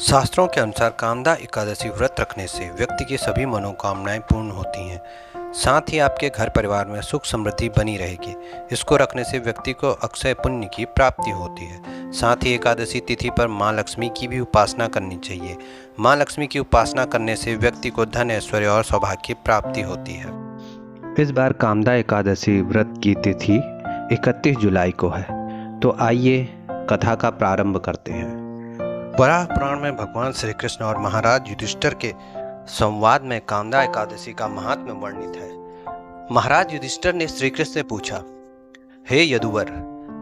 शास्त्रों के अनुसार कामदा एकादशी व्रत रखने से व्यक्ति की सभी मनोकामनाएं पूर्ण होती हैं। साथ ही आपके घर परिवार में सुख समृद्धि बनी रहेगी। इसको रखने से व्यक्ति को अक्षय पुण्य की प्राप्ति होती है। साथ ही एकादशी तिथि पर माँ लक्ष्मी की भी उपासना करनी चाहिए। माँ लक्ष्मी की उपासना करने से व्यक्ति को धन, ऐश्वर्य और सौभाग्य की प्राप्ति होती है। इस बार कामदा एकादशी व्रत की तिथि 31 जुलाई को है। तो आइए कथा का प्रारंभ करते हैं। वराह पुराण में भगवान श्री कृष्ण और महाराज युधिष्ठिर के संवाद में कामदा एकादशी का महात्म्य वर्णित है। महाराज युधिष्ठिर ने श्री कृष्ण से पूछा, हे यदुवर,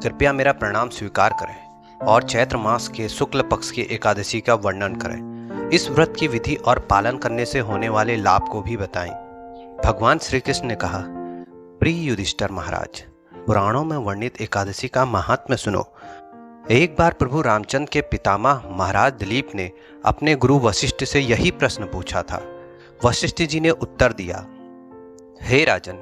कृपया मेरा प्रणाम स्वीकार करें और चैत्र मास के शुक्ल पक्ष की एकादशी का वर्णन करें। इस व्रत की विधि और पालन करने से होने वाले लाभ को भी बताएं। भगवान श्री कृष्ण ने कहा, प्रिय युधिष्ठिर महाराज, पुराणों में वर्णित एकादशी का महात्म्य सुनो। एक बार प्रभु रामचंद्र के पितामह महाराज दिलीप ने अपने गुरु वशिष्ठ से यही प्रश्न पूछा था। वशिष्ठ जी ने उत्तर दिया, हे राजन,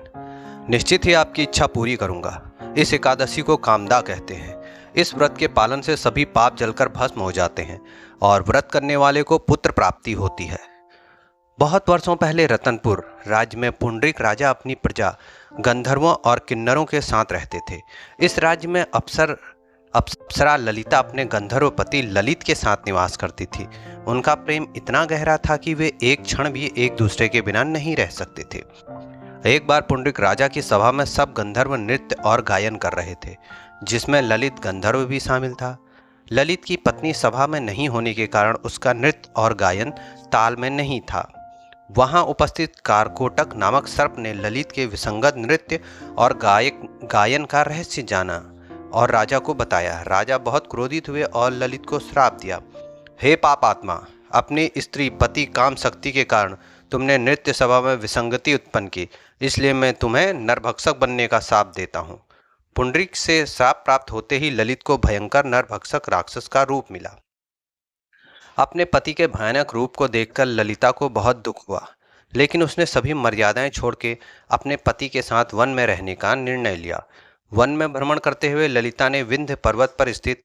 निश्चित ही आपकी इच्छा पूरी करूंगा। इस एकादशी को कामदा कहते हैं। इस व्रत के पालन से सभी पाप जलकर भस्म हो जाते हैं और व्रत करने वाले को पुत्र प्राप्ति होती है। बहुत वर्षों पहले रतनपुर राज्य में पुंडरीक राजा अपनी प्रजा गंधर्वों और किन्नरों के साथ रहते थे। इस राज्य में अप्सरा ललिता अपने गंधर्व पति ललित के साथ निवास करती थी। उनका प्रेम इतना गहरा था कि वे एक क्षण भी एक दूसरे के बिना नहीं रह सकते थे। एक बार पुंडरीक राजा की सभा में सब गंधर्व नृत्य और गायन कर रहे थे, जिसमें ललित गंधर्व भी शामिल था। ललित की पत्नी सभा में नहीं होने के कारण उसका नृत्य और गायन ताल में नहीं था। वहां उपस्थित कारकोटक नामक सर्प ने ललित के विसंगत नृत्य और गायन का रहस्य जाना और राजा को बताया। राजा बहुत क्रोधित हुए और ललित को श्राप दिया, हे पापात्मा, अपनी स्त्री पति काम शक्ति के कारण तुमने नृत्य सभा में विसंगति उत्पन्न की, इसलिए मैं तुम्हें नरभक्षक बनने का श्राप देता हूँ। पुंडरीक से श्राप प्राप्त होते ही ललित को भयंकर नरभक्षक राक्षस का रूप मिला। अपने पति के भयानक रूप को देखकर ललिता को बहुत दुख हुआ, लेकिन उसने सभी मर्यादाएं छोड़ के अपने पति के साथ वन में रहने का निर्णय लिया। वन में भ्रमण करते हुए ललिता ने विंध्य पर्वत पर स्थित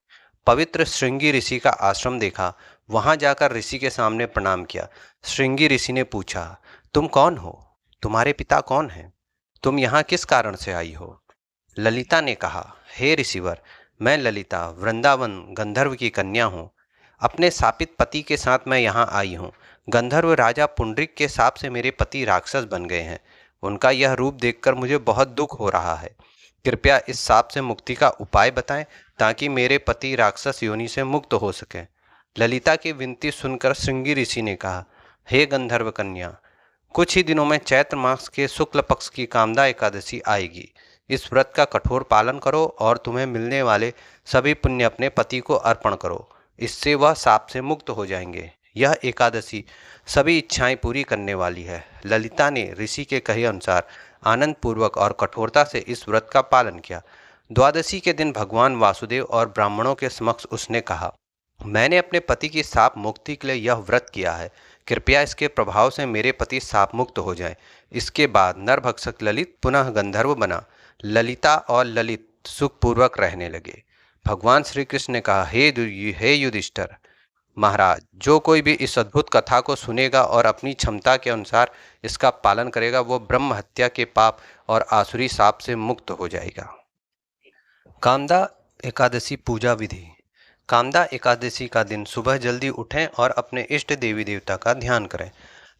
पवित्र श्रृंगी ऋषि का आश्रम देखा। वहां जाकर ऋषि के सामने प्रणाम किया। श्रृंगी ऋषि ने पूछा, तुम कौन हो? तुम्हारे पिता कौन हैं? तुम यहाँ किस कारण से आई हो? ललिता ने कहा, हे ऋषिवर, मैं ललिता वृंदावन गंधर्व की कन्या हूँ। अपने शापित पति के साथ मैं यहाँ आई हूँ। गंधर्व राजा पुंडरीक के शाप से मेरे पति राक्षस बन गए हैं। उनका यह रूप देखकर मुझे बहुत दुख हो रहा है। कृपया इस शाप से मुक्ति का उपाय बताएं ताकि मेरे पति राक्षस योनि से मुक्त हो सकें। ललिता की विनती सुनकर श्रृंगी ऋषि ने कहा, हे गंधर्व कन्या, कुछ ही दिनों में चैत्र मास के शुक्ल पक्ष की कामदा एकादशी आएगी। इस व्रत का कठोर पालन करो और तुम्हें मिलने वाले सभी पुण्य अपने पति को अर्पण करो। इससे वह शाप से मुक्त हो जाएंगे। यह एकादशी सभी इच्छाएं पूरी करने वाली है। ललिता ने ऋषि के कहे अनुसार आनंद पूर्वक और कठोरता से इस व्रत का पालन किया। द्वादशी के दिन भगवान वासुदेव और ब्राह्मणों के समक्ष उसने कहा, मैंने अपने पति की शाप मुक्ति के लिए यह व्रत किया है। कृपया इसके प्रभाव से मेरे पति शाप मुक्त हो जाएं। इसके बाद नरभक्षक ललित पुनः गंधर्व बना। ललिता और ललित सुखपूर्वक रहने लगे। भगवान श्री कृष्ण ने कहा, हे युधिष्ठिर महाराज, जो कोई भी इस अद्भुत कथा को सुनेगा और अपनी क्षमता के अनुसार इसका पालन करेगा, वो ब्रह्म हत्या के पाप और आसुरी शाप से मुक्त हो जाएगा। कामदा एकादशी पूजा विधि। कामदा एकादशी का दिन सुबह जल्दी उठें और अपने इष्ट देवी देवता का ध्यान करें।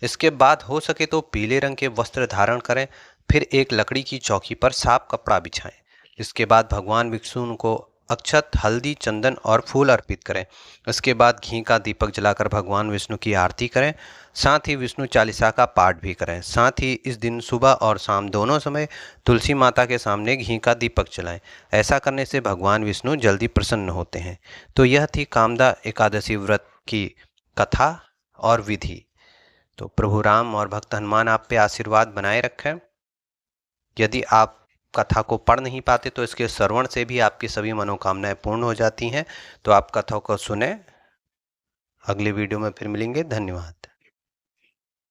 इसके बाद हो सके तो पीले रंग के वस्त्र धारण करें। फिर एक लकड़ी की चौकी पर साफ कपड़ा बिछाएं। इसके बाद भगवान विष्णु को अक्षत, हल्दी, चंदन और फूल अर्पित करें। इसके बाद घी का दीपक जलाकर भगवान विष्णु की आरती करें। साथ ही विष्णु चालीसा का पाठ भी करें। साथ ही इस दिन सुबह और शाम दोनों समय तुलसी माता के सामने घी का दीपक जलाएं। ऐसा करने से भगवान विष्णु जल्दी प्रसन्न होते हैं। तो यह थी कामदा एकादशी व्रत की कथा और विधि। तो प्रभु राम और भक्त हनुमान आप पे आशीर्वाद बनाए रखें। यदि आप कथा को पढ़ नहीं पाते तो इसके श्रवण से भी आपकी सभी मनोकामनाएं पूर्ण हो जाती हैं। तो आप कथा को सुने। अगले वीडियो में फिर मिलेंगे। धन्यवाद।